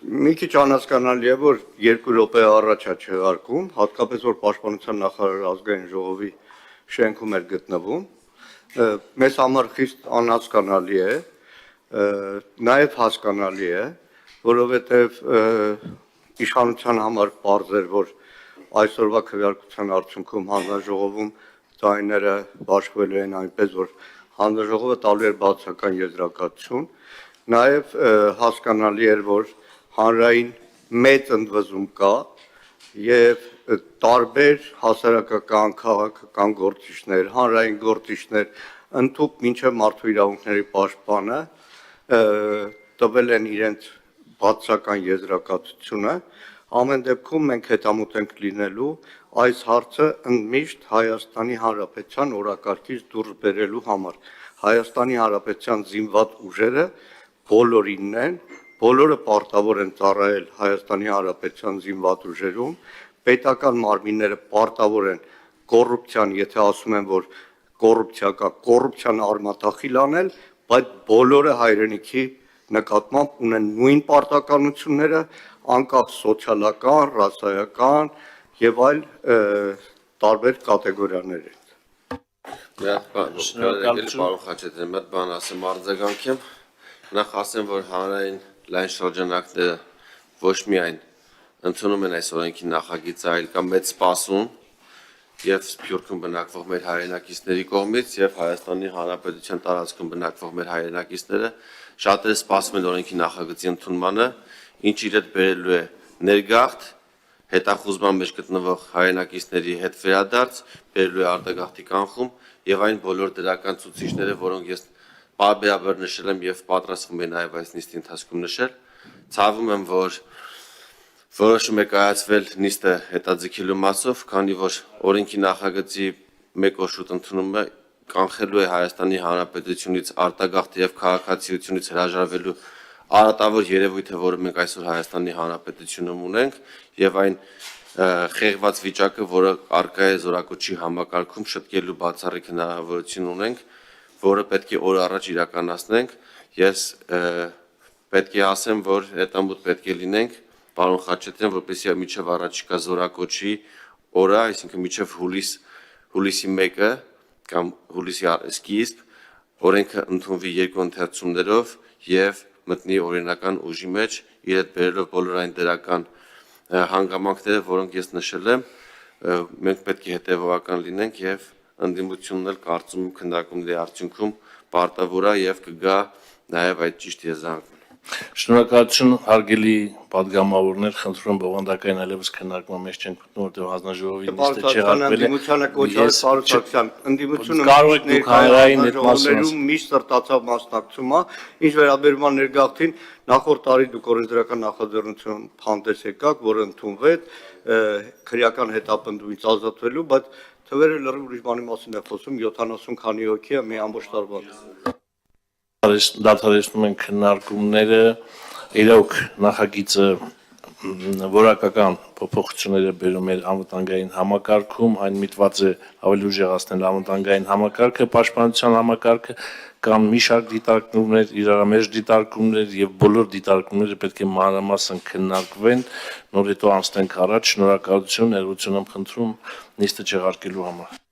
Մի քիչ անհասկանալի է, որ 2 րոպե առաջ է չեղարկում, հատկապես որ Պաշտպանության նախարարը ազգային ժողովի շենքում էր գտնվում, մեզ համար խիստ անհասկանալի է, նաև հասկանալի է, որովհետև իշխանության համար պարզ էր, որ այսօրվա քվեարկության արդյունքում հանձնաժողովում ձայները բաշխվելու են այնպես, որ հանձնաժողովը տալու էր բացական եզրակացություն, նաև հասկանալի էր, որ հանրային մեծ ընդվզում կա եւ տարբեր հասարակական, քաղաքական գործիչներ, հանրային գործիչներ, ընդհանուր մինչև մարդու իրավունքների պաշտպանը տվել են իրենց բացական եզրակացությունը, ամեն դեպքում մենք հետամուտ ենք լինելու այս հարցը ընդմիշտ Հայաստանի Հանրապետության օրակարգից դուրս բերելու համար։ Հայաստանի Հանրապետության զինված ուժերը բոլորինն են, բոլորը պարտավոր են ծառայել Հայաստանի Հանրապետության զինված ուժերում, պետական մարմինները պարտավոր են կոռուպցիան, եթե ասում են, որ կոռուպցիա կա, կոռուպցիան արմատախիլ անել, բայց բոլորը հայրենիքի նկատմամբ ունեն նույն պարտականությունները, անկախ սոցիալական, ռասայական եւ այլ տարբեր կատեգորիաներ են։ Պարոն Խաչատրյան, մի բան ասեմ արձագանքեմ, նախ ասեմ, որ հանրային լայն շրջանակները ոչ միայն ընդունում են այս օրենքի նախագիծը, այլ կա մեծ սպասում եւ Սփյուռքում բնակվող մեր հայրենակիցների կողմից եւ Հայաստանի Հանրապետության տարածքում բնակվող մեր հայրենակիցները շատերը սպասում են օրենքի նախագծի ընդունմանը, ինչ իր հետ բերելու է ներգաղթ, հետախուզման մեջ գտնվող հայրենակիցների հետ վերադարձ, բերելու է արտագաղթի կանխում եւ այն բոլոր դրական ցուցիչները, որոնք ես պարբերաբար նշել եմ եւ պատրաստվում եմ նաեւ այս նիստի ընթացքում նշել, ցավում եմ, որ որոշում է կայացվել նիստը հետաձգելու մասով, քանի որ օրենքի նախագծի մեկ օր շուտ ընդունումը կանխելու է Հայաստանի Հանրապետությունից արտագաղթ եւ քաղաքացիությունից հրաժարվելու արատավոր երևույթը, որը մենք այսօր Հայաստանի Հանրապետությունում ունենք, եւ այն խեղված վիճակը, որը արկա է զորակոչի համակարգում շտկելու բացառիկ հնարավորություն ունենք, որը պետք է օր առաջ իրականացնենք։ Ես պետք է ասեմ, որ հետամուտ պետք է լինենք, պարոն Խաչատրյան, որպեսզի միջև առաջիկա զորակոչի օրը, այսինքն միջև հուլիսի 1-ը կամ հուլիսի սկիզբ օրենքը ընդունվի 2 ընթերցումներով եւ մտնի օրինական ուժի մեջ, իր հետ բերելով բոլոր այն դրական հանգամանքները, որոնք ես նշել եմ, մենք պետք է հետեւողական լինենք եւ ընդդիմությունն էլ կարծում եմ քննարկումների արդյունքում պարտավոր է եւ կգա նաեւ այդ ճիշտ եզրանքն։ Շնորհակալություն հարգելի պատգամավորներ, խնդրում եմ բովանդակային այլևս քննարկման մեջ չենք մտնում, որտեղ հանձնաժողովի նիստը չեղարկվել է։ Ընդդիմությանը կոչած Սարոյցյան, ընդդիմությունը կարող եք դուք հանրային այդ մասը միշտ սրտացավ մասնակցում է, ինչ վերաբերում է ներգաղթին, նախորդ տարի դուք օրենսդրական նախաձեռնություն հանդես եկաք, որը ընդունվեց, քրեական հետապնդումից ազատվելու, բայց թվերը լրիվ ուրիշ բանի մասին է խոսում, 70 քանի հոգի է մի ամբողջ տարվա։ Դադարեցնում են քննարկումները, իրոք նախագիծը որակական փոփոխություններ է բերում մեր անվտանգային համակարգում, այն միտված է ավելի ուժեղացնել անվտանգային համակարգը, պաշտպանության համակարգը, կան մի շարք դիտարկումներ, իրարամերժ դիտարկումներ եւ բոլոր դիտարկումները պետք է մանրամասն քննարկվեն, նոր հետո անցնենք առաջ, շնորհակալություն, ներողություն եմ խնդրում նիստը չեղարկելու համար։